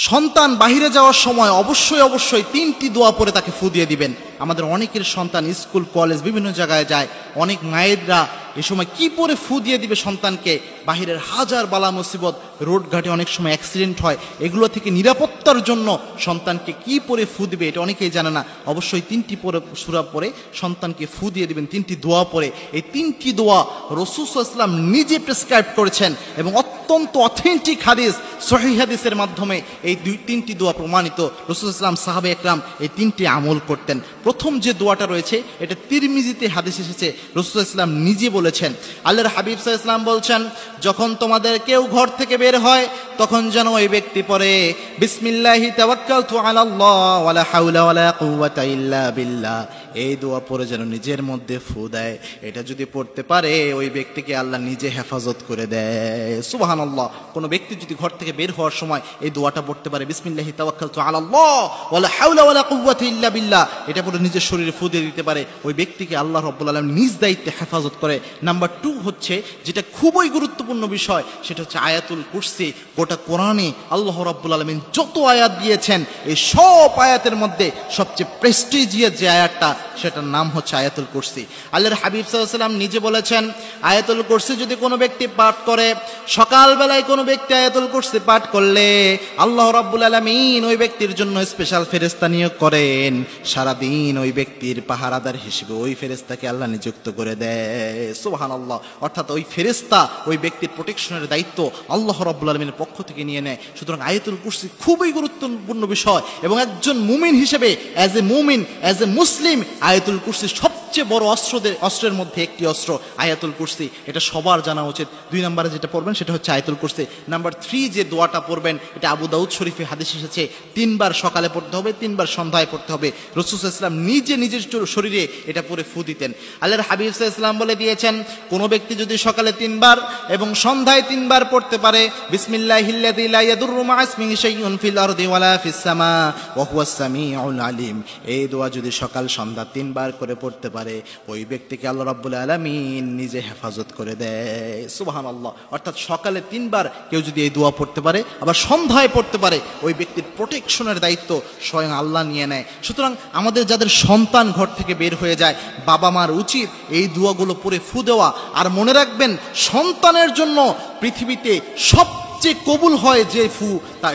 সন্তান বাহিরে যাওয়ার সময় অবশ্যই তিনটি দোয়া পরে তাকে ফু দিয়ে দিবেন। আমাদের অনেকের সন্তান স্কুল কলেজ বিভিন্ন জায়গায় যায়, অনেক মায়েরা এ সময় কি পরে ফু দিয়ে দিবে সন্তানকে? বাহিরের হাজার বালা মুসিবত, রোডঘাটে অনেক সময় অ্যাক্সিডেন্ট হয়, এগুলো থেকে নিরাপত্তার জন্য সন্তানকে কি পরে ফু দিবে এটা অনেকেই জানে না। অবশ্যই তিনটি পরে সূরা পরে সন্তানকে ফু দিয়ে দিবেন, তিনটি দোয়া পরে। এই তিনটি দোয়া রাসূল সাল্লাল্লাহু আলাইহি ওয়াসাল্লাম নিজে প্রেসক্রাইব করেছেন এবং অত্যন্ত অথেন্টিক হাদিস, সহিহ হাদিসের মাধ্যমে এই তিনটি দোয়া প্রমাণিত। রাসূল সাল্লাল্লাহু আলাইহি ওয়াসাল্লাম, সাহাবা একরাম এই তিনটি আমল করতেন। প্রথম যে দোয়াটা রয়েছে এটা তিরমিজিতে হাদিস এসেছে, রাসূল সাল্লাল্লাহু আলাইহি ওয়াসাল্লাম নিজে বলেছেন। আল্লাহর হাবিব সাল্লাল্লাহু আলাইহি ওয়াসাল্লাম বলছেন, যখন তোমাদের কেউ ঘর থেকে বের হয় তখন যেন ওই ব্যক্তি পড়ে বিসমিল্লাহি তাওয়াক্কালতু আলাল্লাহ ওয়ালা হাওলা ওয়ালা কুওয়াতা ইল্লা বিল্লাহ। এই দোয়া পড়ে যেন নিজের মধ্যে ফু দেয়। এটা যদি পড়তে পারে ওই ব্যক্তিকে আল্লাহ নিজে হেফাজত করে দেয়। সুবহানাল্লাহ। কোনো ব্যক্তি যদি ঘর থেকে বের হওয়ার সময় এই দোয়াটা পড়তে পারে, বিসমিল্লাহি তাওয়াক্কালতু আলাল্লাহ ওয়ালা হাওলা ওয়ালা কুওয়াতা ইল্লা বিল্লাহ, এটা পড়ে নিজের শরীরে ফু দিয়ে দিতে পারে, ওই ব্যক্তিকে আল্লাহ রাব্বুল আলামিন নিজ দায়িত্বে হেফাজত করে। নাম্বার 2 হচ্ছে, যেটা খুবই গুরুত্বপূর্ণ বিষয়, সেটা হচ্ছে আয়াতুল কুরসি। গোটা কোরআনে আল্লাহ রাব্বুল আলামিন যত আয়াত দিয়েছেন, এই সব আয়াতের মধ্যে সবচেয়ে প্রেস্টিজিয়াস যে আয়াতটা, সেটার নাম হচ্ছে আয়াতুল কুরসি। আল্লাহর হাবিব সাল্লাল্লাহু আলাইহি ওয়াসাল্লাম নিজে বলেছেন, আয়াতুল কুরসি যদি কোনো ব্যক্তি পাঠ করে, সকালবেলায় কোনো ব্যক্তি আয়াতুল কুরসি পাঠ করলে আল্লাহ রাব্বুল আলামিন ওই ব্যক্তির জন্য স্পেশাল ফেরেশতা নিয়োগ করেন। সারাদিন ওই ব্যক্তির পাহারাদার হিসেবে ওই ফেরেশতাকে আল্লাহ নিযুক্ত করে দেয়। সুবহানাল্লাহ। অর্থাৎ ওই ফেরেশতা ওই ব্যক্তির প্রোটেকশনের দায়িত্ব আল্লাহ রাব্বুল আলামিনের পক্ষ থেকে নিয়ে নেয়। সুতরাং আয়াতুল কুরসি খুবই গুরুত্বপূর্ণ বিষয়, এবং একজন মুমিন হিসেবে, অ্যাজ এ মুমিন, অ্যাজ এ মুসলিম, আয়াতুল কুরসি সবচেয়ে বড় অস্ত্রের মধ্যে একটি অস্ত্র আয়াতুল কুরসি। এটা সবার জানা উচিত। 2 নম্বরে যেটা পড়বেন সেটা হচ্ছে আয়াতুল কুরসি। নাম্বার 3 যে দোয়াটা পড়বেন, এটা আবু দাউদ শরীফে হাদিস এসেছে, 3 বার সকালে পড়তে হবে, 3 বার সন্ধ্যায় পড়তে হবে। রাসূল সাল্লাল্লাহু আলাইহি ওয়াসাল্লাম নিজে নিজের শরীরে এটা পরে ফু দিতেন। আল্লাহর হাবিব সাল্লাল্লাহু আলাইহি ওয়াসাল্লাম বলে দিয়েছেন, কোন ব্যক্তি যদি সকালে 3 বার এবং সন্ধ্যায় 3 বার পড়তে পারে, বিসমিল্লাহিল্লাযী লা ইয়াদুররু মা ইসমিহি শাইউন ফিল আরদি ওয়ালা ফিস সামা ওয়া হুয়াস সামিউল আলিম, এই দোয়া যদি সকাল সন্ধ্যা 3 বার করে পড়তে পারে, ওই ব্যক্তিকে আল্লাহ রাব্বুল আলামিন নিজে হেফাজত করে দেয়। সুবহানাল্লাহ। অর্থাৎ সকালে 3 বার কেউ যদি এই দোয়া পড়তে পারে, আবার সন্ধ্যায় পড়তে পারে, ওই ব্যক্তির প্রোটেকশনের দায়িত্ব স্বয়ং আল্লাহ নিয়ে নেয়। সুতরাং আমাদের যাদের সন্তান ঘর থেকে বের হয়ে যায়, বাবা মার উচিত এই দোয়াগুলো পড়ে ফু দেওয়া। আর মনে রাখবেন, সন্তানের জন্য পৃথিবীতে সবচেয়ে কবুল হয় যে ফু,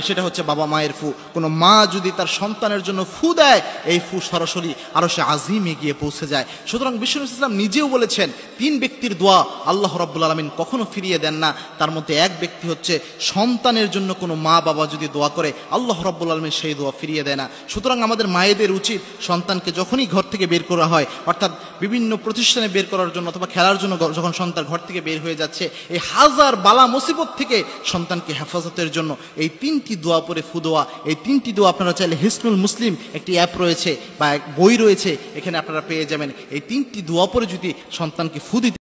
সেটা হচ্ছে বাবা মায়ের ফু। কোনো মা যদি তার সন্তানের জন্য ফু দেয়, এই ফু সরাসরি আরশে আজিমে গিয়ে পৌঁছে যায়। সুতরাং বিষ্ণু ইসলাম নিজেও বলেছেন, 3 ব্যক্তির দোয়া আল্লাহ রাব্বুল আলামিন কখনো ফিরিয়ে দেন না। তার মধ্যে এক ব্যক্তি হচ্ছে সন্তানের জন্য কোনো মা বাবা যদি দোয়া করে, আল্লাহ রাব্বুল আলামিন সেই দোয়া ফিরিয়ে দেয় না। সুতরাং আমাদের মায়েদের উচিত, সন্তানকে যখনই ঘর থেকে বের করা হয়, অর্থাৎ বিভিন্ন প্রতিষ্ঠানে বের করার জন্য অথবা খেলার জন্য যখন সন্তান ঘর থেকে বের হয়ে যাচ্ছে, এই হাজার বালা মুসিবত থেকে সন্তানকে হেফাজতের জন্য এই 3টি দোয়া পরে ফু দেওয়া। এই 3টি দোয়া আপনারা চাইলে হিসনুল মুসলিম একটি অ্যাপ রয়েছে বা এক বই রয়েছে, এখানে আপনারা পেয়ে যাবেন। এই 3টি দোয়া পরে যদি সন্তানকে ফু দিতে